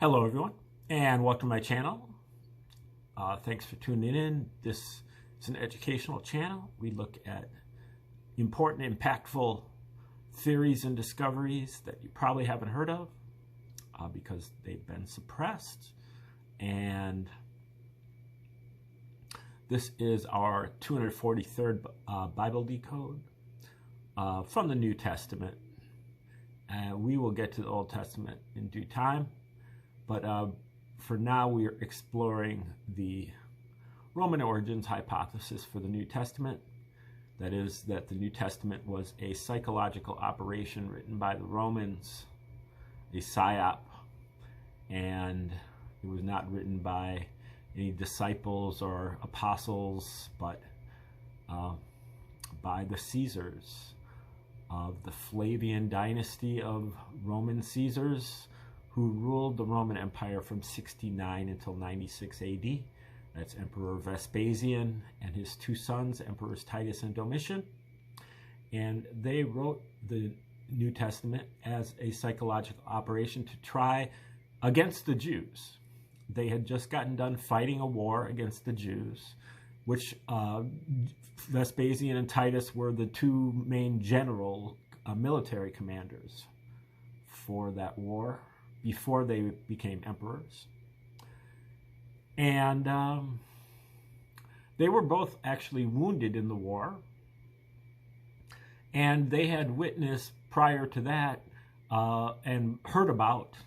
Hello everyone, and welcome to my channel. Thanks for tuning in. This is an educational channel. We look at important, impactful theories and discoveries that you probably haven't heard of because they've been suppressed. And this is our 243rd Bible Decode from the New Testament. We will get to the Old Testament in due time. But for now, we are exploring the Roman origins hypothesis for the New Testament. That is, that the New Testament was a psychological operation written by the Romans, a psyop, and it was not written by any disciples or apostles, but by the Caesars of the Flavian dynasty of Roman Caesars, who ruled the Roman Empire from 69 until 96 AD. That's Emperor Vespasian and his two sons, Emperors Titus and Domitian. And they wrote the New Testament as a psychological operation to try against the Jews. They had just gotten done fighting a war against the Jews, which Vespasian and Titus were the two main general military commanders for that war before they became emperors. And they were both actually wounded in the war. And they had witnessed prior to that and heard about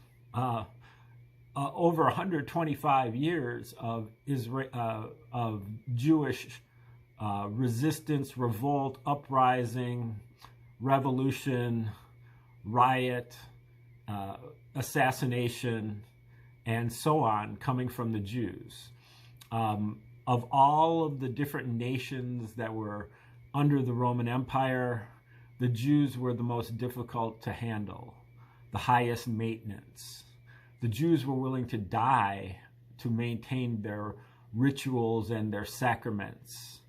over 125 years of Jewish resistance, revolt, uprising, revolution, riot, assassination, and so on, coming from the Jews. Of all of the different nations that were under the Roman Empire, the Jews were the most difficult to handle, the highest maintenance. The Jews were willing to die to maintain their rituals and their sacraments,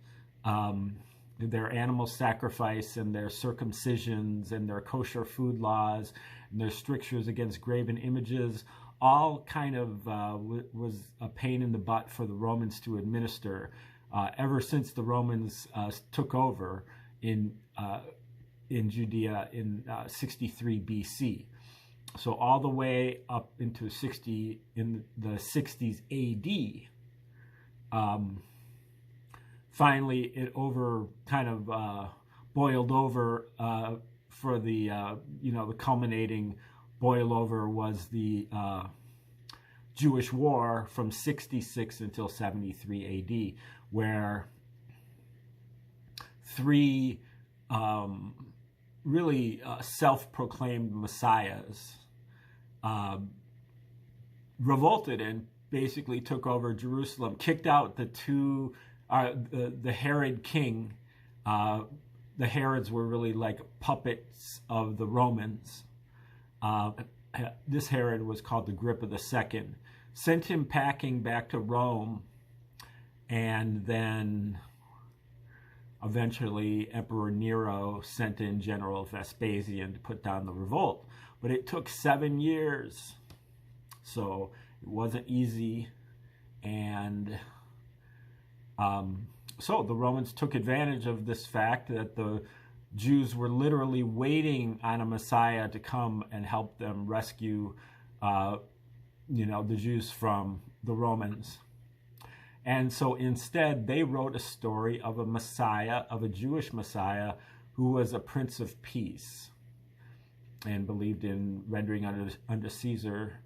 their animal sacrifice and their circumcisions and their kosher food laws and their strictures against graven images. All kind of was a pain in the butt for the Romans to administer ever since the Romans took over in Judea in 63 BC. So all the way up into in the 60s AD. Finally, it boiled over for the the culminating boil over was the Jewish War from 66 until 73 AD, where three really self-proclaimed messiahs revolted and basically took over Jerusalem, kicked out the Herod king. The Herods were really like puppets of the Romans. This Herod was called Agrippa II, sent him packing back to Rome, and then eventually Emperor Nero sent in General Vespasian to put down the revolt. But it took 7 years, so it wasn't easy, and so the Romans took advantage of this fact that the Jews were literally waiting on a Messiah to come and help them rescue, the Jews from the Romans. And so instead, they wrote a story of a Messiah, of a Jewish Messiah, who was a Prince of Peace and believed in rendering under Caesar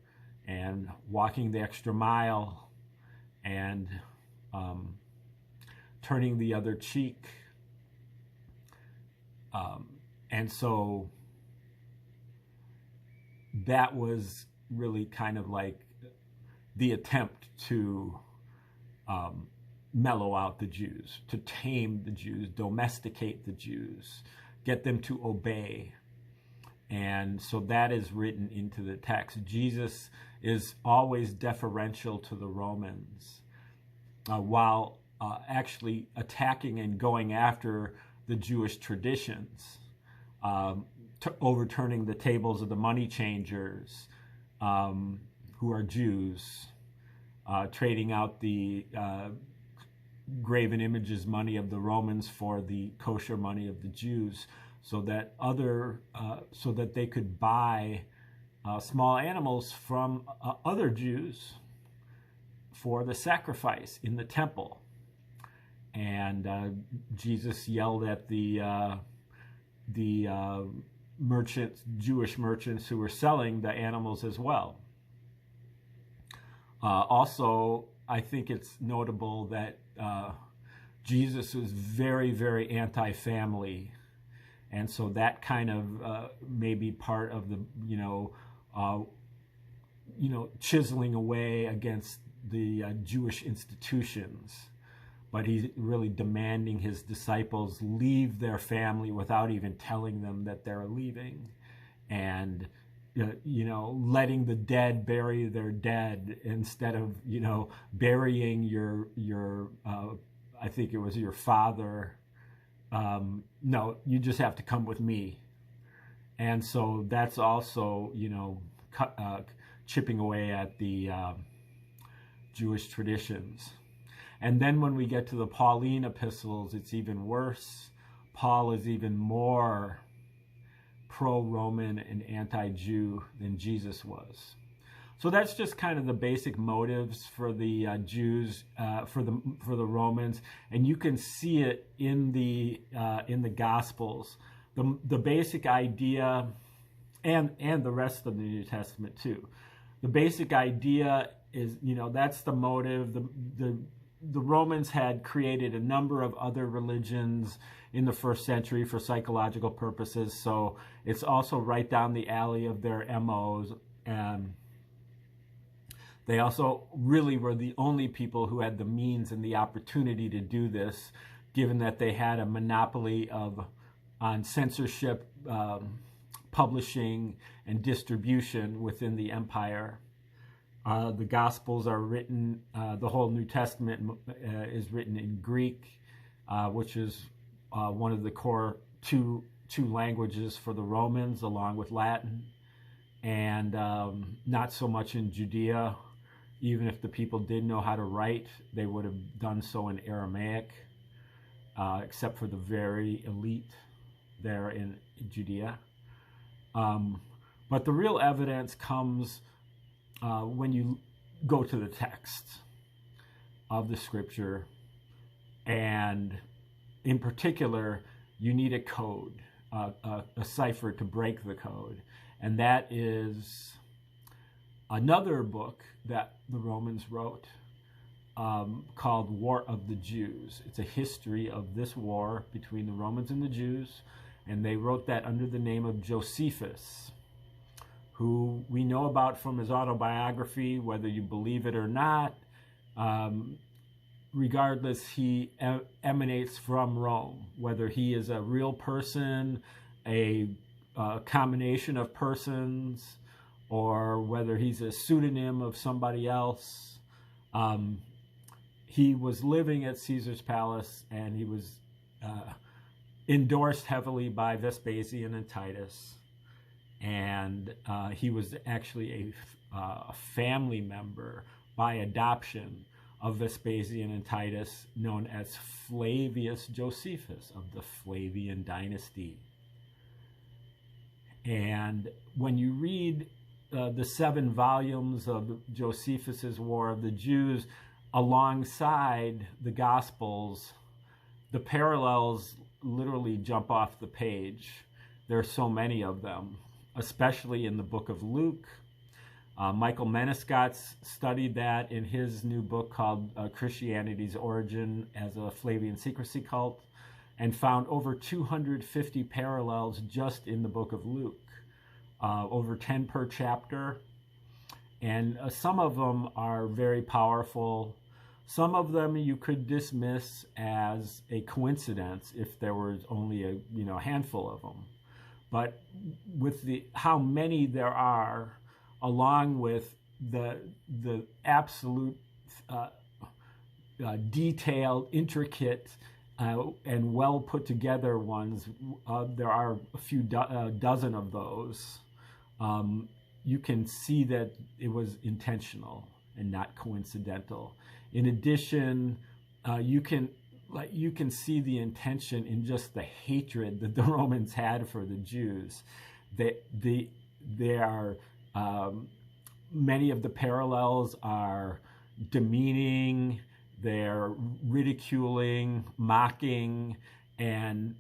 and walking the extra mile and turning the other cheek. And so that was really kind of like the attempt to mellow out the Jews, to tame the Jews, domesticate the Jews, get them to obey. And so that is written into the text. Jesus is always deferential to the Romans, while actually attacking and going after the Jewish traditions, overturning the tables of the money changers, who are Jews, trading out the graven images money of the Romans for the kosher money of the Jews, so that they could buy small animals from other Jews for the sacrifice in the temple. And Jesus yelled at the merchants, Jewish merchants who were selling the animals as well. Also, I think it's notable that Jesus was very, very anti-family, and so that kind of may be part of the chiseling away against the Jewish institutions. But he's really demanding his disciples leave their family without even telling them that they're leaving, and letting the dead bury their dead instead of burying your I think it was your father. No, you just have to come with me. And so that's also chipping away at the Jewish traditions. And then when we get to the Pauline epistles, it's even worse. Paul is even more pro-Roman and anti-Jew than Jesus was. So that's just kind of the basic motives for the Jews, for the Romans, and you can see it in the Gospels. The basic idea, and the rest of the New Testament too. The basic idea is, that's the motive. The Romans had created a number of other religions in the first century for psychological purposes, so it's also right down the alley of their MOs. And they also really were the only people who had the means and the opportunity to do this, given that they had a monopoly on censorship, publishing, and distribution within the empire. The Gospels are written, the whole New Testament is written in Greek, which is one of the core two languages for the Romans, along with Latin, and not so much in Judea. Even if the people did know how to write, they would have done so in Aramaic, except for the very elite there in Judea. But the real evidence comes when you go to the text of the scripture, and in particular, you need a code, a cipher to break the code, and that is another book that the Romans wrote called War of the Jews. It's a history of this war between the Romans and the Jews, and they wrote that under the name of Josephus, who we know about from his autobiography, whether you believe it or not. Regardless, he emanates from Rome, whether he is a real person, a combination of persons, or whether he's a pseudonym of somebody else. He was living at Caesar's palace, and he was endorsed heavily by Vespasian and Titus. And he was actually a family member by adoption of Vespasian and Titus, known as Flavius Josephus of the Flavian dynasty. And when you read the 7 volumes of Josephus's War of the Jews alongside the Gospels, the parallels literally jump off the page. There are so many of them, especially in the book of Luke. Michael Menescott studied that in his new book called Christianity's Origin as a Flavian Secrecy Cult, and found over 250 parallels just in the book of Luke, over 10 per chapter. And some of them are very powerful. Some of them you could dismiss as a coincidence if there was only a handful of them. But with how many there are, along with the absolute detailed, intricate, and well put together ones, there are a few dozen of those. you can see that it was intentional and not coincidental. In addition, you can see the intention in just the hatred that the Romans had for the Jews. Many of the parallels are demeaning, they're ridiculing, mocking, and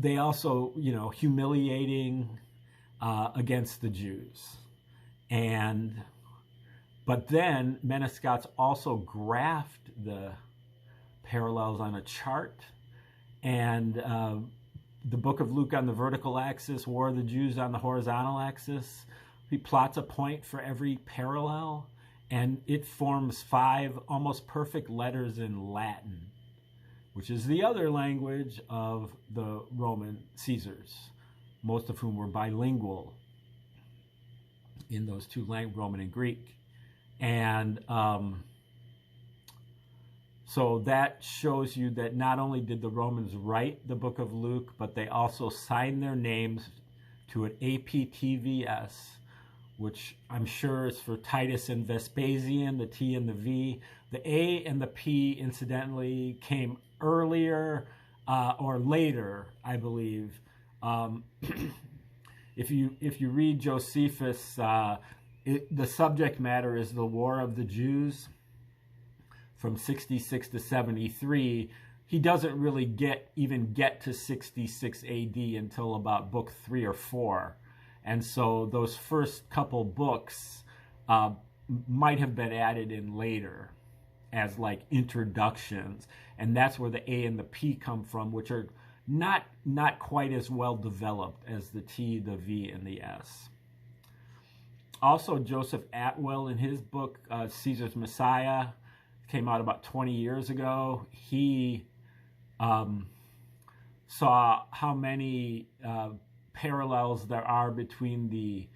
they also humiliating against the Jews. But then Menescots also graphed the parallels on a chart, and the book of Luke on the vertical axis, War of the Jews on the horizontal axis. He plots a point for every parallel, and it forms 5 almost perfect letters in Latin, which is the other language of the Roman Caesars, most of whom were bilingual in those two languages, Roman and Greek. And so that shows you that not only did the Romans write the book of Luke, but they also signed their names to an APTVS, which I'm sure is for Titus and Vespasian, the T and the V. The A and the P, incidentally, came earlier or later, I believe. If you read Josephus, the subject matter is the War of the Jews from 66 to 73. He doesn't really even get to 66 AD until about book 3 or 4. And so those first couple books might have been added in later as like introductions. And that's where the A and the P come from, which are not quite as well developed as the T, the V, and the S. Also, Joseph Atwell, in his book, Caesar's Messiah, came out about 20 years ago. He saw how many parallels there are between the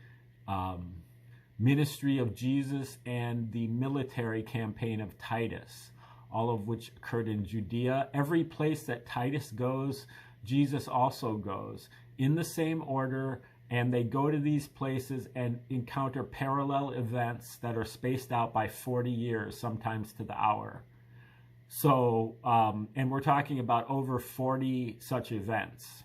ministry of Jesus and the military campaign of Titus, all of which occurred in Judea. Every place that Titus goes, Jesus also goes in the same order, and they go to these places and encounter parallel events that are spaced out by 40 years, sometimes to the hour. So, and we're talking about over 40 such events.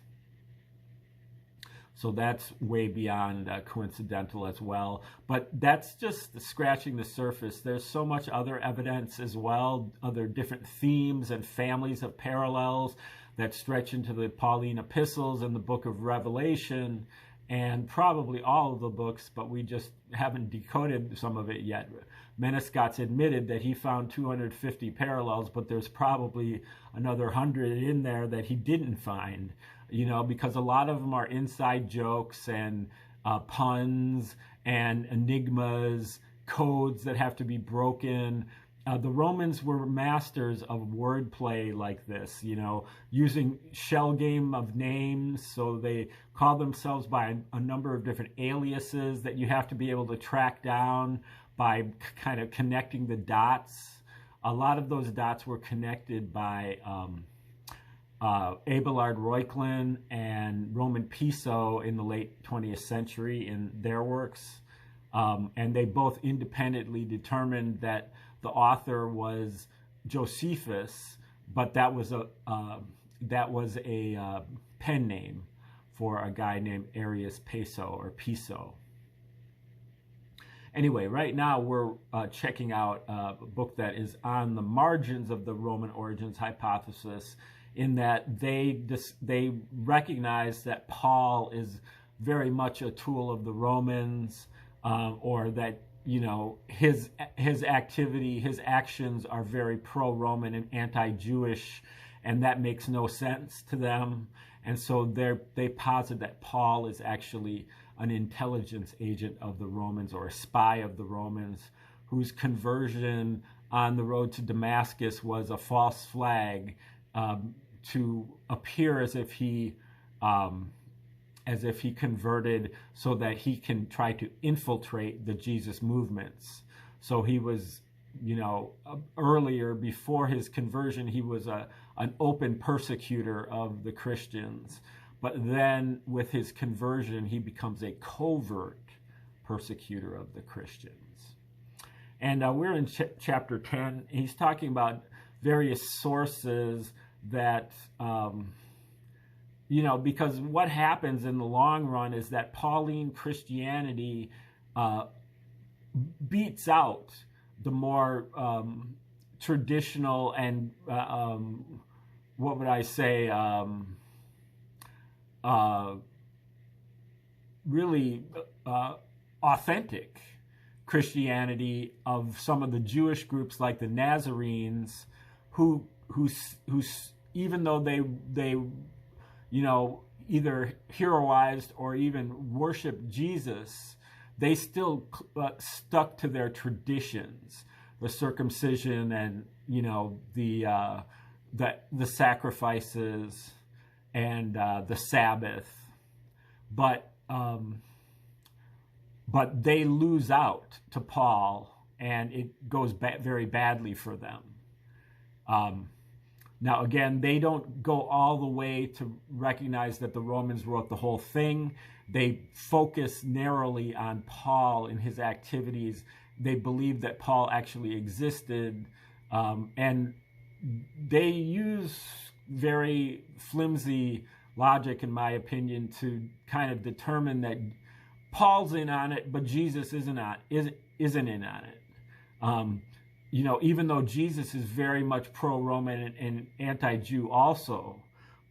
So that's way beyond coincidental as well. But that's just scratching the surface. There's so much other evidence as well, other different themes and families of parallels that stretch into the Pauline epistles and the book of Revelation, and probably all of the books, but we just haven't decoded some of it yet. Menescots admitted that he found 250 parallels, but there's probably another 100 in there that he didn't find, because a lot of them are inside jokes and puns and enigmas, codes that have to be broken. The Romans were masters of wordplay like this, using shell game of names. So they call themselves by a number of different aliases that you have to be able to track down by kind of connecting the dots. A lot of those dots were connected by Abelard Reuchlin and Roman Piso in the late 20th century in their works. And they both independently determined that the author was Josephus, but that was a pen name for a guy named Arius Piso. Anyway, right now we're checking out a book that is on the margins of the Roman origins hypothesis, in that they recognize that Paul is very much a tool of the Romans, or that his activity, his actions are very pro-Roman and anti-Jewish, and that makes no sense to them. And so they posit that Paul is actually an intelligence agent of the Romans, or a spy of the Romans, whose conversion on the road to Damascus was a false flag, to appear as if he converted so that he can try to infiltrate the Jesus movements. So he was earlier, before his conversion, he was an open persecutor of the Christians. But then with his conversion, he becomes a covert persecutor of the Christians. And we're in chapter 10. He's talking about various sources that, because what happens in the long run is that Pauline Christianity beats out the more traditional and, what would I say, really authentic Christianity of some of the Jewish groups like the Nazarenes, who even though they either heroized or even worshiped Jesus, they still stuck to their traditions, the circumcision and the sacrifices and the Sabbath, but they lose out to Paul, and it goes very badly for them. Now, again, they don't go all the way to recognize that the Romans wrote the whole thing. They focus narrowly on Paul and his activities. They believe that Paul actually existed, and they use very flimsy logic, in my opinion, to kind of determine that Paul's in on it, but Jesus isn't in on it. Even though Jesus is very much pro-Roman and anti-Jew also,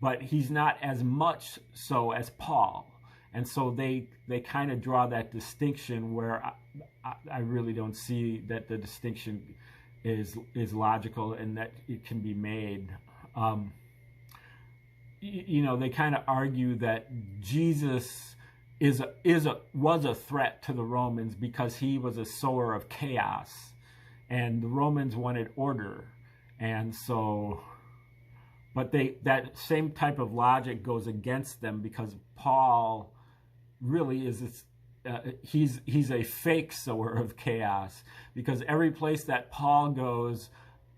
but he's not as much so as Paul. And so they kind of draw that distinction where I really don't see that the distinction is logical and that it can be made. They kind of argue that Jesus was a threat to the Romans because he was a sower of chaos, and the Romans wanted order, and so, but that same type of logic goes against them because Paul really is he's a fake sower of chaos, because every place that Paul goes,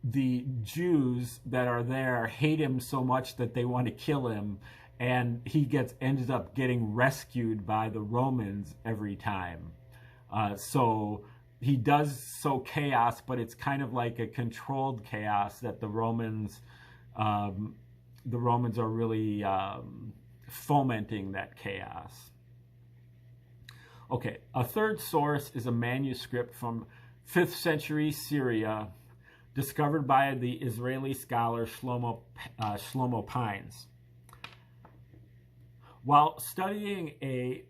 the Jews that are there hate him so much that they want to kill him, and he ends up getting rescued by the Romans every time. So he does sow chaos, but it's kind of like a controlled chaos that the Romans are really fomenting that chaos. Okay, a third source is a manuscript from 5th century Syria, discovered by the Israeli scholar Shlomo Pines. While studying a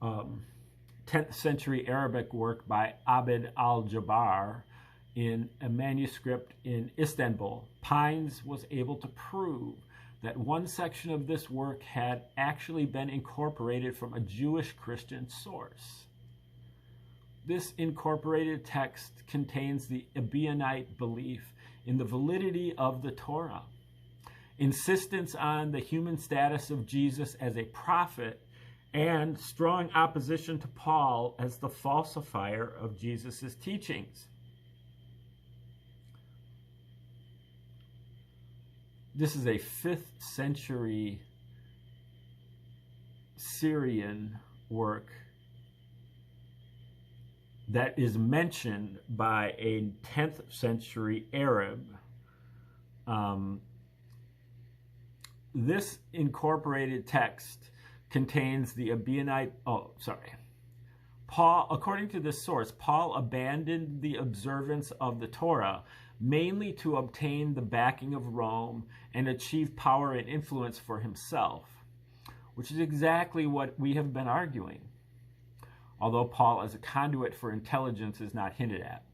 10th century Arabic work by Abd al-Jabbar in a manuscript in Istanbul, Pines was able to prove that one section of this work had actually been incorporated from a Jewish Christian source. This incorporated text contains the Ebionite belief in the validity of the Torah, insistence on the human status of Jesus as a prophet, and strong opposition to Paul as the falsifier of Jesus' teachings. This is a 5th century Syrian work that is mentioned by a 10th century Arab. This incorporated text contains the Ebionite, Paul, according to this source, Paul abandoned the observance of the Torah mainly to obtain the backing of Rome and achieve power and influence for himself, which is exactly what we have been arguing, although Paul as a conduit for intelligence is not hinted at.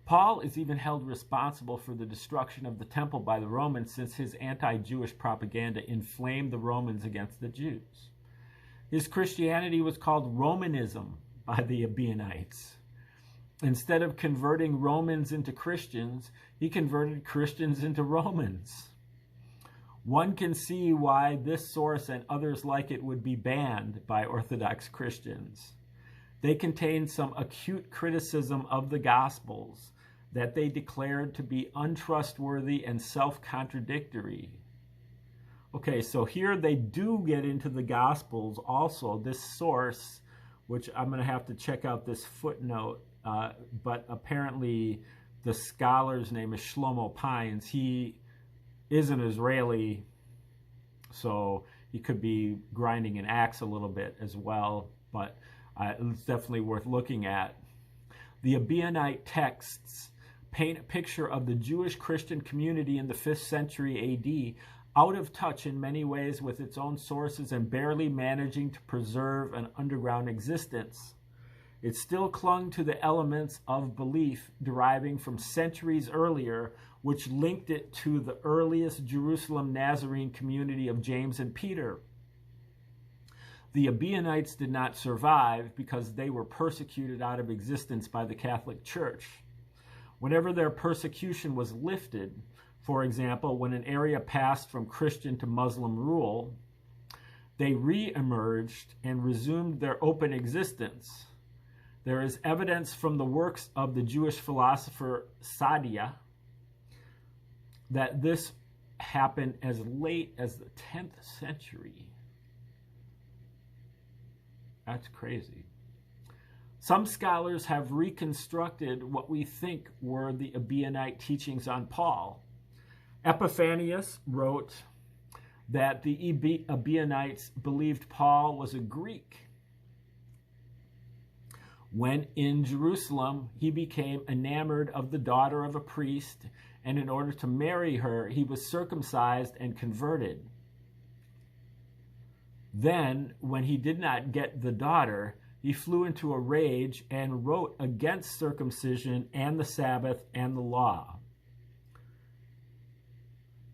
Paul is even held responsible for the destruction of the temple by the Romans, since his anti-Jewish propaganda inflamed the Romans against the Jews. His Christianity was called Romanism by the Ebionites. Instead of converting Romans into Christians, he converted Christians into Romans. One can see why this source and others like it would be banned by Orthodox Christians. They contained some acute criticism of the Gospels that they declared to be untrustworthy and self-contradictory. Okay, so here they do get into the Gospels also, this source, which I'm going to have to check out this footnote, but apparently the scholar's name is Shlomo Pines. He is an Israeli, so he could be grinding an axe a little bit as well, but it's definitely worth looking at. The Ebionite texts paint a picture of the Jewish Christian community in the 5th century AD, out of touch in many ways with its own sources and barely managing to preserve an underground existence. It still clung to the elements of belief deriving from centuries earlier, which linked it to the earliest Jerusalem Nazarene community of James and Peter. The Ebionites did not survive because they were persecuted out of existence by the Catholic Church. Whenever their persecution was lifted, for example, when an area passed from Christian to Muslim rule, they re-emerged and resumed their open existence. There is evidence from the works of the Jewish philosopher Saadia that this happened as late as the 10th century. That's crazy. Some scholars have reconstructed what we think were the Ebionite teachings on Paul. Epiphanius wrote that the Ebionites believed Paul was a Greek. When in Jerusalem, he became enamored of the daughter of a priest, and in order to marry her, he was circumcised and converted. Then, when he did not get the daughter, he flew into a rage and wrote against circumcision and the Sabbath and the law.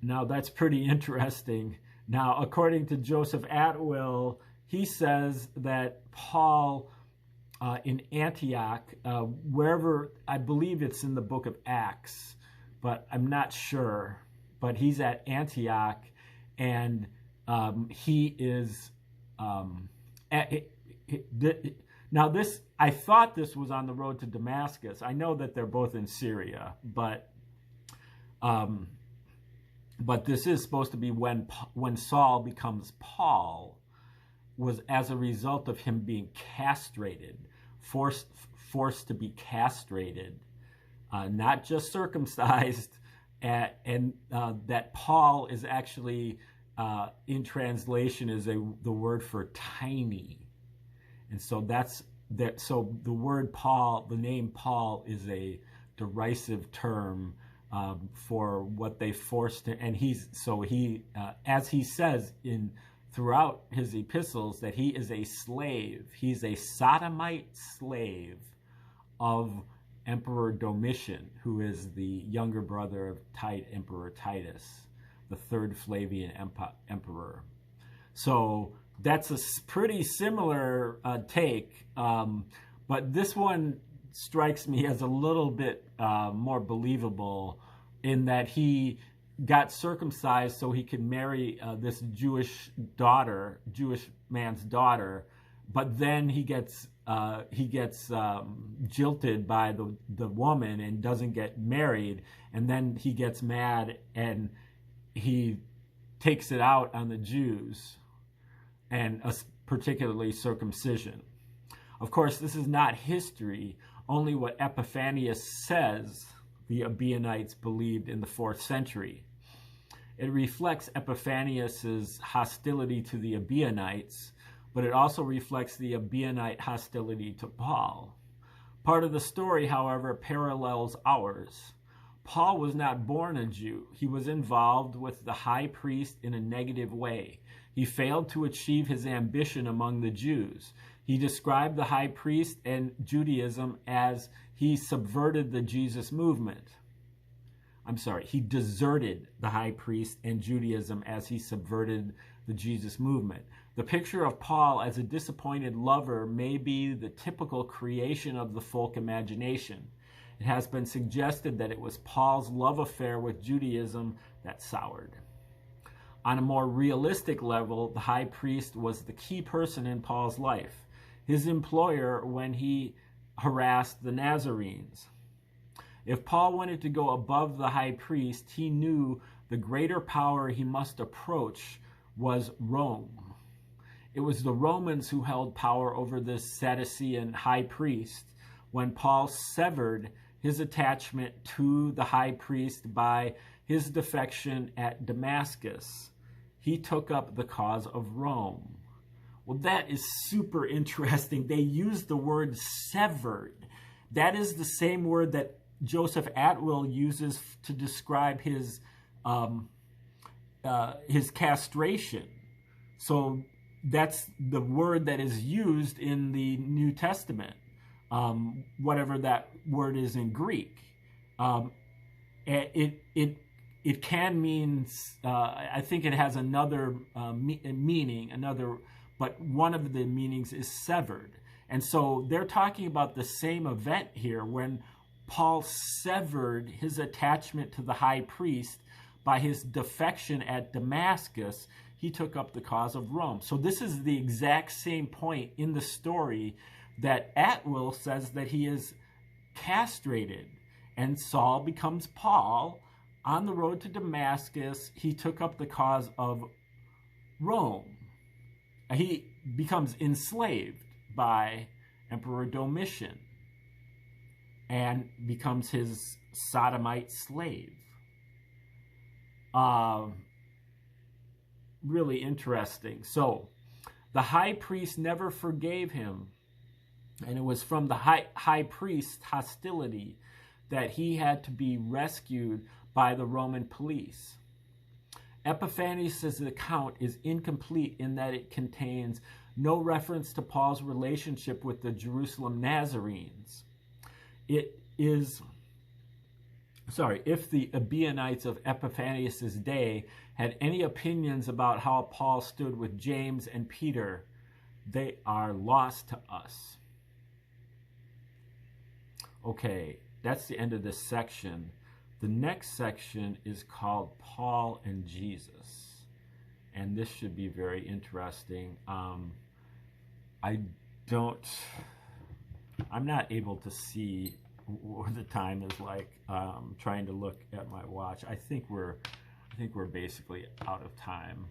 Now, that's pretty interesting. Now, according to Joseph Atwill, he says that Paul in Antioch, wherever, I believe it's in the book of Acts, but I'm not sure, but he's at Antioch, and he is, now this, I thought this was on the road to Damascus. I know that they're both in Syria, but this is supposed to be when Saul becomes Paul, was as a result of him being castrated, forced to be castrated, not just circumcised, and that Paul is actually, in translation, is the word for tiny. And so so the word Paul, the name Paul, is a derisive term for what they forced him. And as he says throughout his epistles, that he is a slave. He's a sodomite slave of Emperor Domitian, who is the younger brother of Emperor Titus, the third Flavian emperor. So that's a pretty similar take, but this one strikes me as a little bit more believable, in that he got circumcised so he could marry this Jewish man's daughter, but then he gets jilted by the woman and doesn't get married, and then he gets mad and he takes it out on the Jews, and particularly circumcision. Of course, this is not history, only what Epiphanius says the Ebionites believed in the 4th century. It reflects Epiphanius's hostility to the Ebionites, but it also reflects the Ebionite hostility to Paul. Part of the story, however, parallels ours. Paul was not born a Jew. He was involved with the high priest in a negative way. He failed to achieve his ambition among the Jews. He described the high priest and Judaism as he subverted the Jesus movement. He deserted the high priest and Judaism as he subverted the Jesus movement. The picture of Paul as a disappointed lover may be the typical creation of the folk imagination. It has been suggested that it was Paul's love affair with Judaism that soured. On a more realistic level, the high priest was the key person in Paul's life. his employer when he harassed the Nazarenes. If Paul wanted to go above the high priest, he knew the greater power he must approach was Rome. It was the Romans who held power over this Sadducean high priest. When Paul severed his attachment to the high priest by his defection at Damascus, he took up the cause of Rome. Well, that is super interesting. They used the word severed. That is the same word that Joseph Atwill uses to describe his castration. So that's the word that is used in the New Testament, whatever that word is in Greek. It can mean, I think it has another meaning, but one of the meanings is severed. And so they're talking about the same event here when Paul severed his attachment to the high priest by his defection at Damascus. He took up the cause of Rome. So this is the exact same point in the story that Atwill says that he is castrated. And Saul becomes Paul. On the road to Damascus, he took up the cause of Rome. He becomes enslaved by Emperor Domitian and becomes his sodomite slave. Really interesting. So the high priest never forgave him, and it was from the high priest's hostility that he had to be rescued by the Roman police. Epiphanius' account is incomplete in that it contains no reference to Paul's relationship with the Jerusalem Nazarenes. If the Ebionites of Epiphanius' day had any opinions about how Paul stood with James and Peter, they are lost to us. Okay, that's the end of this section. The next section is called Paul and Jesus, and this should be very interesting. I'm not able to see what the time is like. Trying to look at my watch. I think we're basically out of time.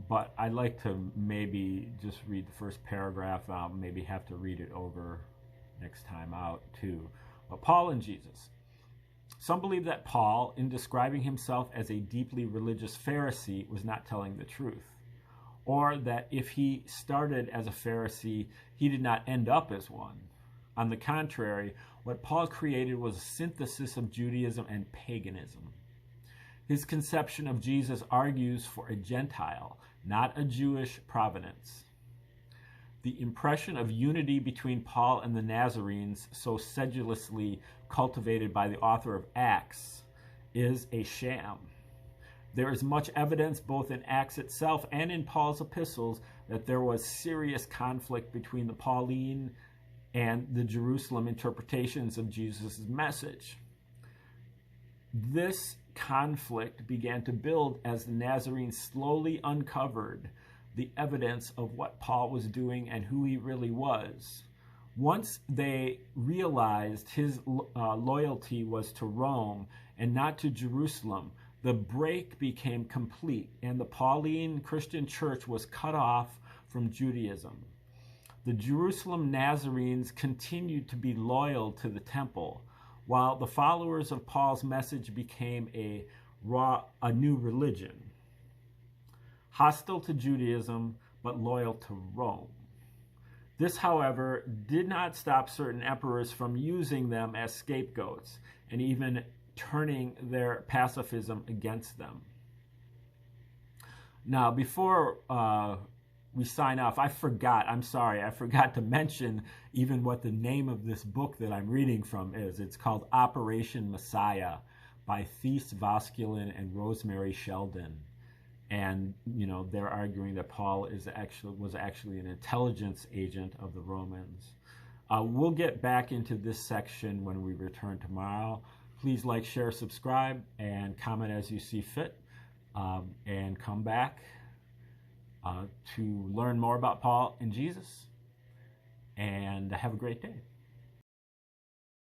But I'd like to maybe just read the first paragraph. I'll maybe have to read it over next time out too. But Paul and Jesus. Some believe that Paul, in describing himself as a deeply religious Pharisee, was not telling the truth, or that if he started as a Pharisee, he did not end up as one. On the contrary, what Paul created was a synthesis of Judaism and paganism. His conception of Jesus argues for a Gentile, not a Jewish provenance. The impression of unity between Paul and the Nazarenes, so sedulously cultivated by the author of Acts, is a sham. There is much evidence both in Acts itself and in Paul's epistles that there was serious conflict between the Pauline and the Jerusalem interpretations of Jesus' message. This conflict began to build as the Nazarenes slowly uncovered the evidence of what Paul was doing and who he really was. Once they realized his loyalty was to Rome and not to Jerusalem, the break became complete, and the Pauline Christian church was cut off from Judaism. The Jerusalem Nazarenes continued to be loyal to the temple, while the followers of Paul's message became a new religion, hostile to Judaism, but loyal to Rome. This, however, did not stop certain emperors from using them as scapegoats and even turning their pacifism against them. Now, before we sign off, I forgot to mention even what the name of this book that I'm reading from is. It's called Operation Messiah by Thies Voskuilen and Rosemary Sheldon. And, they're arguing that Paul was actually an intelligence agent of the Romans. We'll get back into this section when we return tomorrow. Please like, share, subscribe, and comment as you see fit. And come back to learn more about Paul and Jesus. And have a great day.